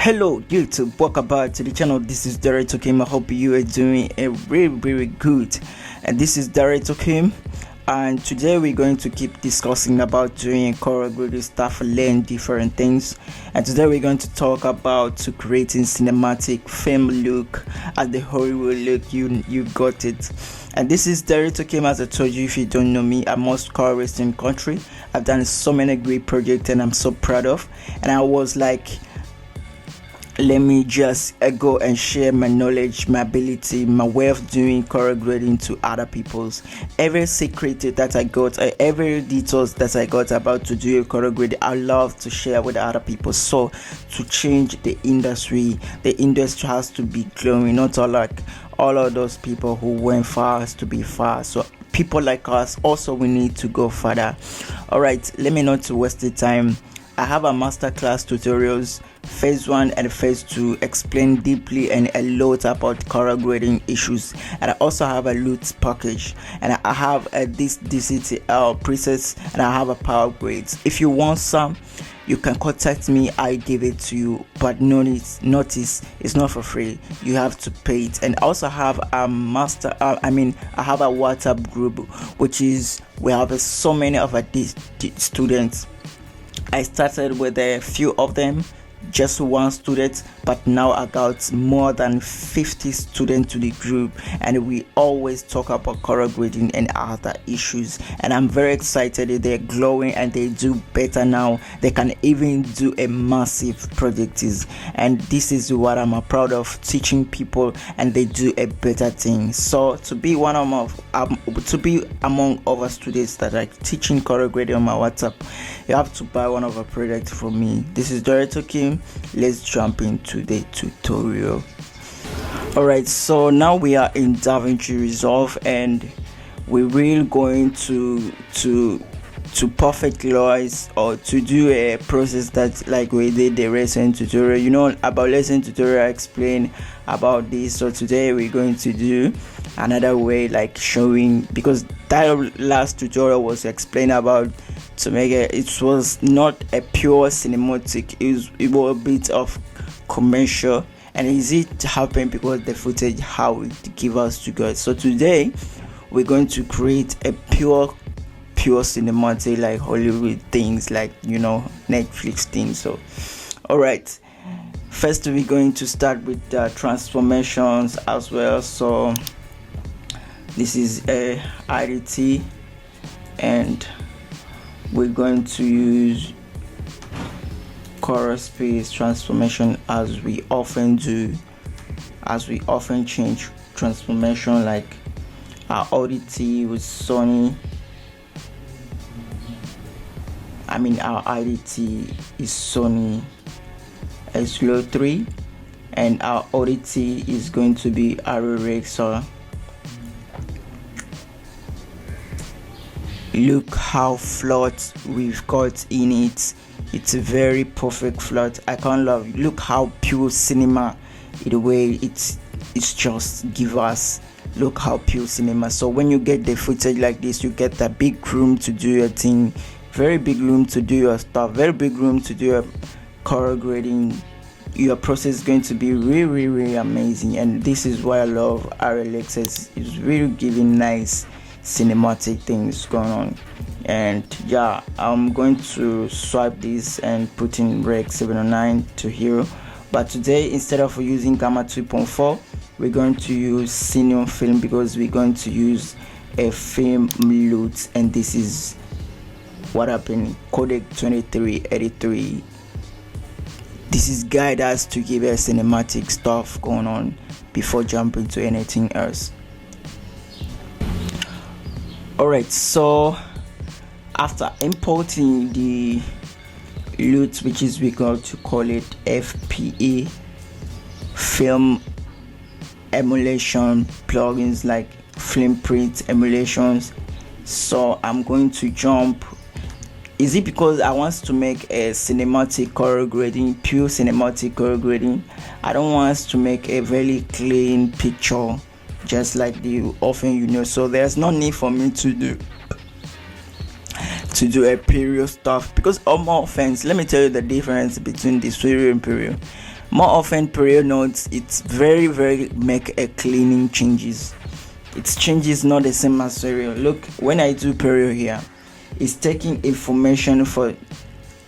Hello YouTube, welcome back to the channel. This is Director Kim. I hope you are doing a very good. And this is Director Kim, and today we're going to keep discussing about doing choreography stuff, learn different things. And today we're going to talk about to creating cinematic film look as the Hollywood look. You got it. And this is Director Kim. As I told you, if you don't know me, I'm most choreographed in country. I've done so many great projects and I'm so proud of. And I was like, let me just go and share my knowledge, my ability, my way of doing choreographing to other people's. Every secret that I got, every details that I got about to do a choreography, I love to share with other people. So to change the industry has to be glowing, not all of those people who went fast to be fast. So people like us also, we need to go further. All right, let me not to waste the time. I have a masterclass tutorials, phase 1 and phase 2, explain deeply and a lot about color grading issues. And I also have a loot package, and I have this DCTL presets, and I have a power grades. If you want some, you can contact me, I give it to you, but notice it's not for free, you have to pay it. And also have a I have a WhatsApp group, which is we have so many of our students. I started with a few of them, just one student, but now I got more than 50 students to the group, and we always talk about color grading and other issues. And I'm very excited that they're glowing and they do better now. They can even do a massive project, and this is what I'm proud of, teaching people and they do a better thing. So to be among other students that are teaching color grading on my WhatsApp, you have to buy one of our products from me. This is Director Kim. Let's jump into the tutorial. Alright, so now we are in Davinci Resolve, and we're really going to perfectlize or to do a process that like we did the lesson tutorial. You know about lesson tutorial, I explain about this. So today we're going to do another way, like showing, because that last tutorial was explained about to make it was not a pure cinematic, it was a bit of commercial, and easy to happen because the footage how it give us to God. So today we're going to create a pure cinematic, like Hollywood things, like Netflix things. So all right, first we're going to start with the transformations as well. So this is a IDT, and we're going to use color space transformation as we often do, as we often change transformation, like our IDT with Sony. Our IDT is Sony S03, and our IDT is going to be Array. So look how flat we've got in it. It's a very perfect flat. I can't love. Look how pure cinema in the way it's just give us. Look how pure cinema. So when you get the footage like this, you get a big room to do your thing, very big room to do your stuff, very big room to do your color grading. Your process is going to be really amazing, and this is why I love RLX. It's really giving nice cinematic things going on. And yeah, I'm going to swipe this and put in Rec 709 to hero, but today instead of using Gamma 2.4, we're going to use Senior Film, because we're going to use a film loot, and this is what happened, codec 2383. This is guide us to give us cinematic stuff going on before jumping to anything else. Alright, so after importing the loot, which is we're going to call it FPE, film emulation plugins, like film print emulations. So I'm going to jump. Is it because I want to make a cinematic color grading, pure cinematic color grading? I don't want us to make a very clean picture just like the often so there's no need for me to do a period stuff, because more offense, let me tell you the difference between the stereo and period. More often period notes, it's very make a cleaning changes. Its changes not the same as serial. Look, when I do period here, it's taking information for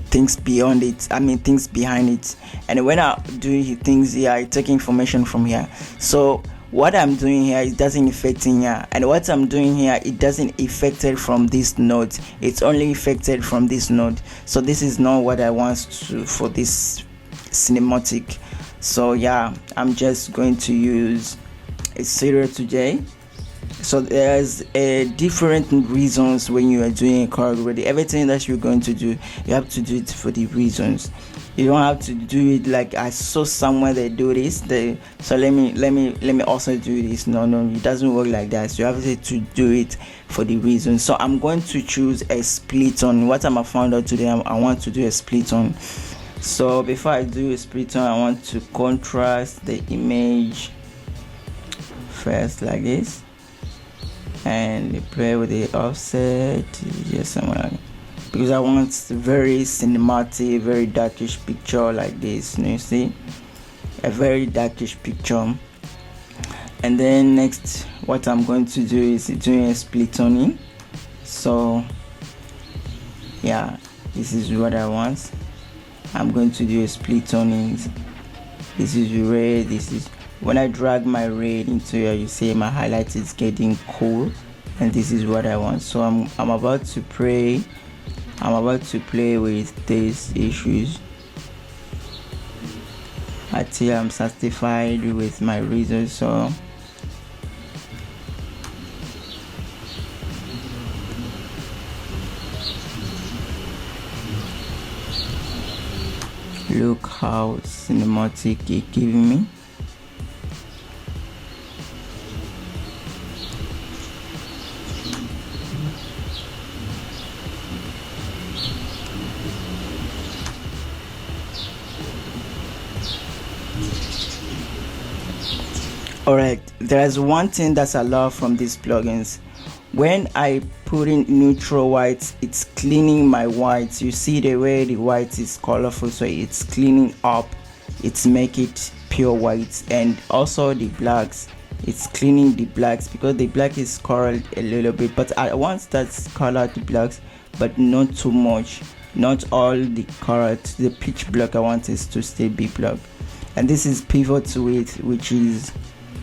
things beyond it, things behind it. And when I do things here, I take information from here. So what I'm doing here, it doesn't affect in here, and what I'm doing here, it doesn't affect it from this node. It's only affected from this node. So this is not what I want to for this cinematic. So yeah, I'm just going to use a serial today. So there's different reasons when you are doing a choreography. Everything that you're going to do, you have to do it for the reasons. You don't have to do it like I saw somewhere they do this. So let me also do this. No, it doesn't work like that. So you have to do it for the reason. So I'm going to choose a split on. What I found out today, I want to do a split on. So before I do a split on, I want to contrast the image first like this, and play with the offset just somewhere, because I want very cinematic, very darkish picture like this. You see, a very darkish picture. And then next, what I'm going to do is doing a split toning. So yeah, this is what I want. I'm going to do a split toning. This is red. This is when I drag my red into here, you see my highlight is getting cool, and this is what I want. So I'm about to play with these issues until I'm satisfied with my results. So look how cinematic it giving me. Alright, there's one thing that's allowed from these plugins. When I put in neutral whites, it's cleaning my whites. You see the way the white is colorful, so it's cleaning up, it's make it pure whites. And also the blacks, it's cleaning the blacks, because the black is colored a little bit, but I want that color the blacks, but not too much, not all the color. The pitch black I want is to stay be black. And this is pivot to it, which is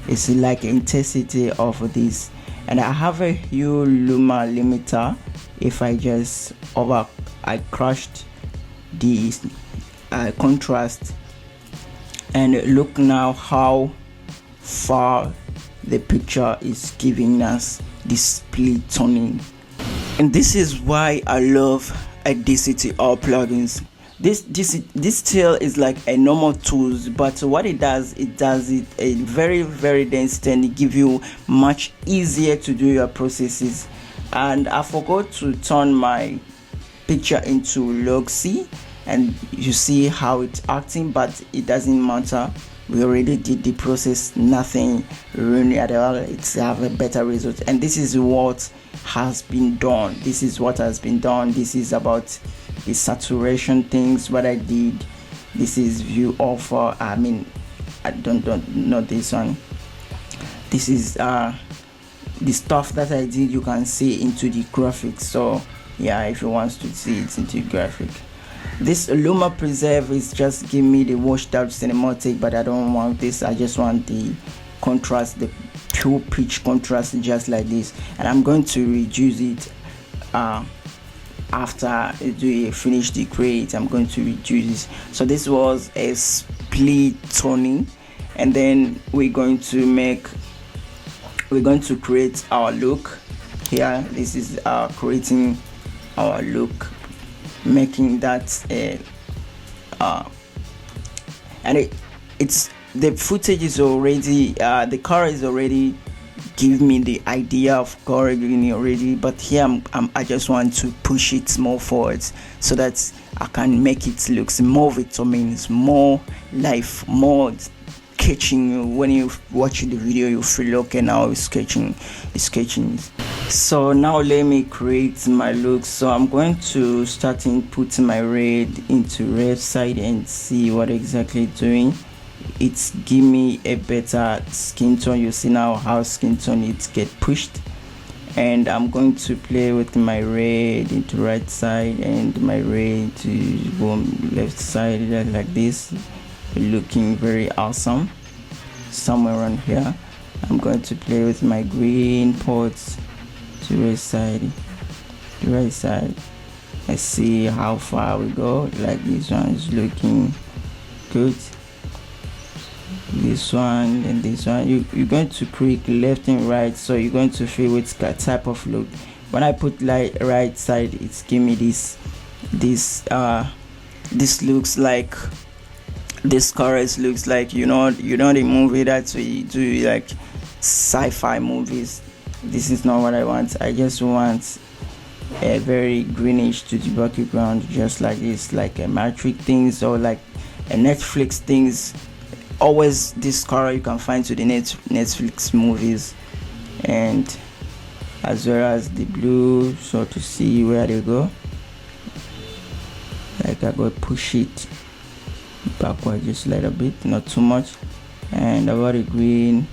it's like intensity of this. And I have a hue luma limiter. If I just I crushed the contrast, and look now how far the picture is giving us this split toning. And this is why I love DCT all plugins. This still is like a normal tools, but what it does it a very dense, and it give you much easier to do your processes. And I forgot to turn my picture into Loxy, and you see how it's acting, but it doesn't matter. We already did the process, nothing really at all. It's have a better result. And this is what has been done. This is about the saturation things, what I did. This is view of I don't know this one. This is the stuff that I did. You can see into the graphics. So yeah, if you want to see it into graphic, this Luma Preserve is just give me the washed out cinematic, but I don't want this. I just want the contrast, the pure pitch contrast, just like this. And I'm going to reduce it after I finish the create. I'm going to reduce this. So this was a split toning, and then we're going to create our look here. This is creating our look, making that and it's the footage is already the car is already give me the idea of choreography already, but here I just want to push it more forwards so that I can make it looks more vitamins, more life, more sketching. When you watch the video, you feel okay, now it's sketching. So now let me create my look. So I'm going to start putting my red into red side and see what exactly doing. it's give me a better skin tone. You see now how skin tone it get pushed. And I'm going to play with my red into right side and my red to left side, like this, looking very awesome. Somewhere around here I'm going to play with my green parts to right side. Let's see how far we go. Like this one is looking good, this one and this one. You're going to click left and right, so you're going to feel which type of look. When I put like right side, it's give me this looks like, this chorus looks like, you know the movie that we do, like sci-fi movies. This is not what I want. I just want a very greenish to the background, just like this, like a Matrix things or like a Netflix things. Always this color you can find to the Netflix movies, and as well as the blue, so to see where they go. Like I go push it backward just a little bit, not too much. And about the green,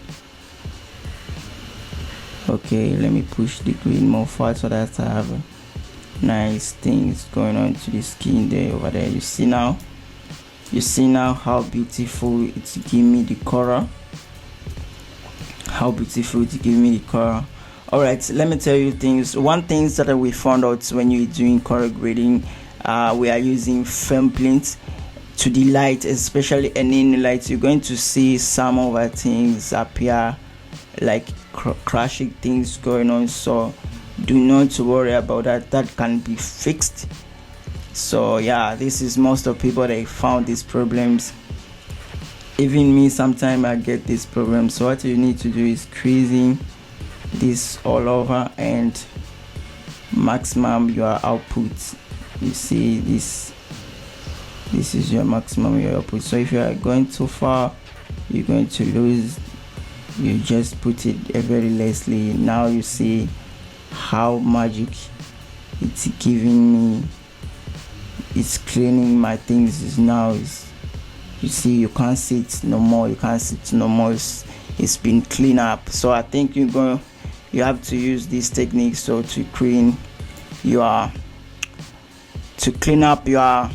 okay, let me push the green more far so that I have nice things going on to the skin there, over there. You see now how beautiful it's give me the color. All right, let me tell you things. One thing that we found out when you're doing color grading, we are using film plints to the light, especially any light. You're going to see some of our things appear like crashing things going on, so do not worry about that can be fixed. So yeah, this is most of people, they found these problems. Even me, sometimes I get this problem. So what you need to do is creasing this all over and maximum your output. You see this is your maximum your output. So if you are going too far, you're going to lose. You just put it very lessly. Now you see how magic it's giving me. It's cleaning my things. Is now is, you see, you can't see it no more. It's been cleaned up. So I think you have to use this technique, so to clean up your,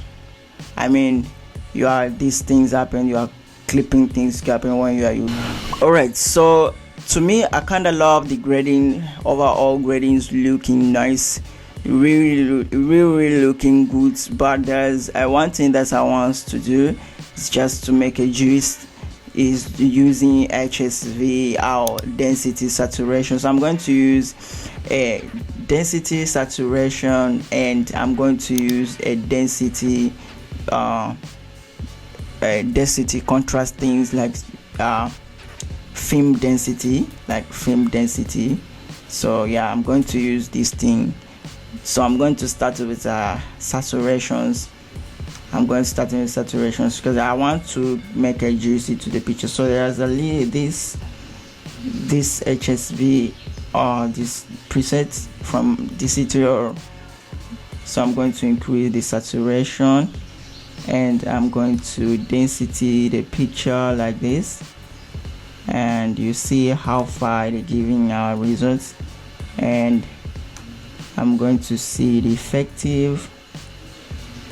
these things happen, you are clipping things happen when you are using. Alright, so to me, I kinda love the grading. Overall grading is looking nice, really looking good. But there's one thing that I want to do, is just to make a gist, is using HSV or density saturation. So I'm going to use a density saturation, and I'm going to use a density contrast things, like film density, So yeah, I'm going to use this thing. So I'm going to start with saturations. Because I want to make a juicy to the picture. So there's this HSV or this preset from this tutorial. So I'm going to increase the saturation, and I'm going to density the picture like this, and you see how far they're giving our results. And I'm going to see the effective.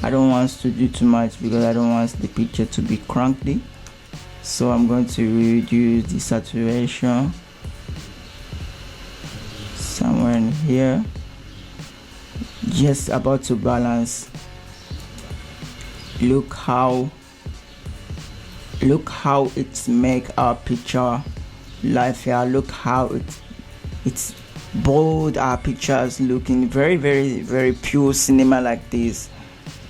I don't want to do too much because I don't want the picture to be crunkly. So I'm going to reduce the saturation somewhere in here, just about to balance. Look how it's make our picture life here. Look how it's bold. Our pictures looking very pure cinema like this.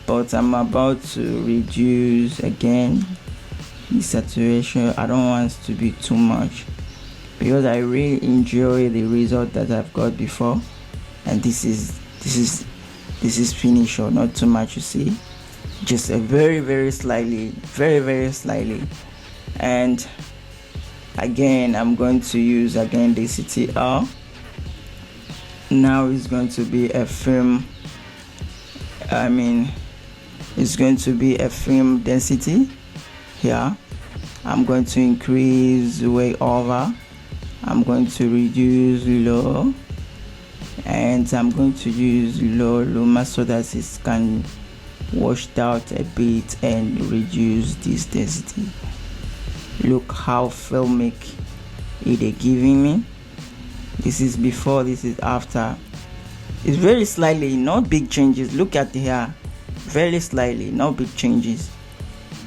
But I'm about to reduce again the saturation. I don't want it to be too much because I really enjoy the result that I've got before. And this is finished, or not too much, you see, just a very slightly. And again, I'm going to use again the CTR. Now it's going to be a film, it's going to be a film density here. I'm going to increase way over, I'm going to reduce low, and I'm going to use low luma so that it can washed out a bit and reduce this density. Look how filmic it is giving me. This is before, this is after. It's very slightly, not big changes. Look at the hair, very slightly, not big changes.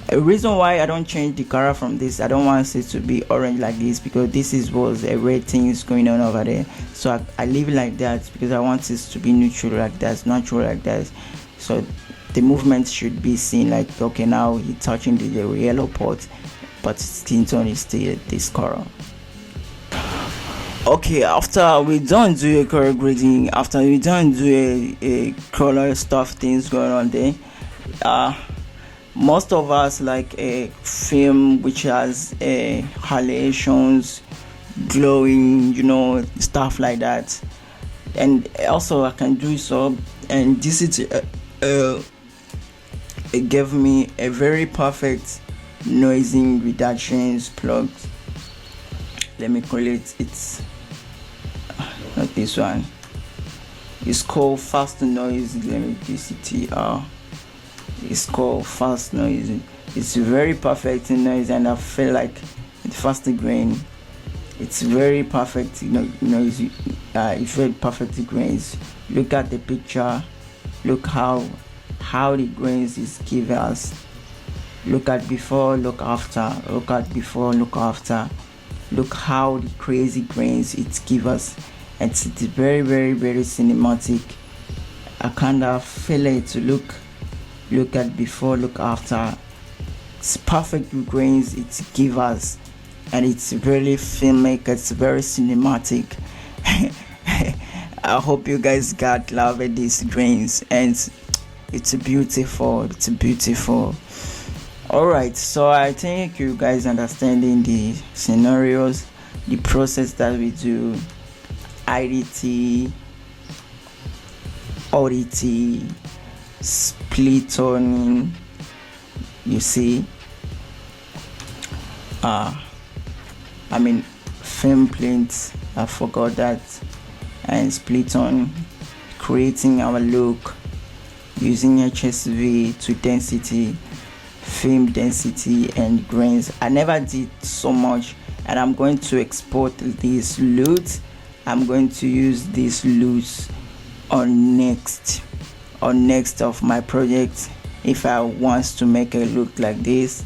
A reason why I don't change the color from this, I don't want it to be orange like this, because this was a red thing is going on over there, so I leave it like that because I want it to be neutral like that, natural like that. So the movement should be seen like, okay, now he's touching the yellow part, but skin tone is still this color. Okay, after we done do a color grading, after we done do a color stuff things going on there, most of us like a film which has halogens, glowing, stuff like that, and also I can do so. And this is it gave me a very perfect noising reductions plug. Let me call it, it's not this one, it's called fast noise. Let me DCTR, it's called fast noise. It's very perfect in noise, and I feel like it's faster grain. It's very perfect noisy. It's very perfect grains. Look at the picture, look how the grains is giving us. Look at before, look after, look at before, look after. Look how the crazy grains it gives us. It's very, very, very cinematic. I kind of feel it to look at before, look after. It's perfect grains it gives us, and it's really filmic. It's very cinematic. I hope you guys got love at these grains, and it's beautiful. It's beautiful. Alright, so I think you guys understanding the scenarios, the process that we do, IDT, ODT, split toning, you see, film plinth, I forgot that, and split tone, creating our look, using HSV to density, film density and grains. I never did so much, and I'm going to export this loot. I'm going to use this loot on next of my project if I want to make a look like this.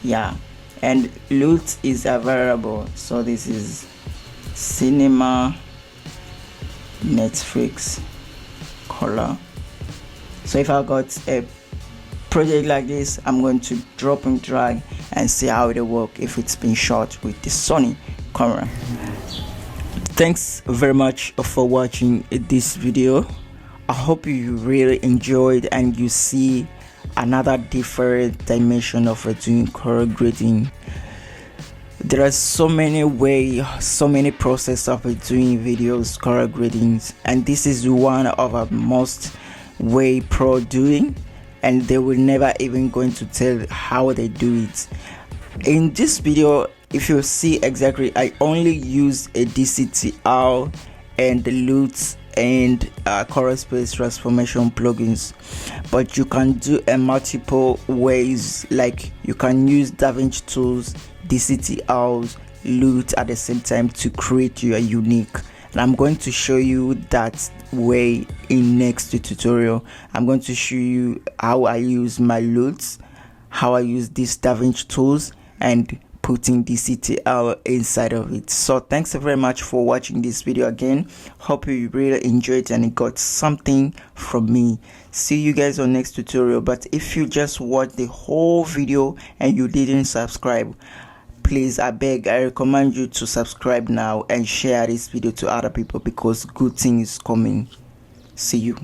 Yeah, and loot is available. So this is cinema, Netflix, color. So if I got a project like this, I'm going to drop and drag and see how it work if it's been shot with the Sony camera. Thanks very much for watching this video. I hope you really enjoyed and you see another different dimension of doing color grading. There are so many ways, so many processes of doing videos color gradings, and this is one of the most way pro doing, and they will never even going to tell how they do it. In this video, if you see exactly, I only use a DCTR and the LUTs and color space transformation plugins, but you can do a multiple ways. Like you can use Davinci tools, DCTRs, LUT at the same time to create your unique. And I'm going to show you that way in next tutorial. I'm going to show you how I use my LUTs, how I use these Davinci tools, and putting DCTR inside of it. So thanks very much for watching this video again. Hope you really enjoyed and got something from me. See you guys on next tutorial. But if you just watched the whole video and you didn't subscribe, please, I recommend you to subscribe now and share this video to other people, because good things is coming. See you.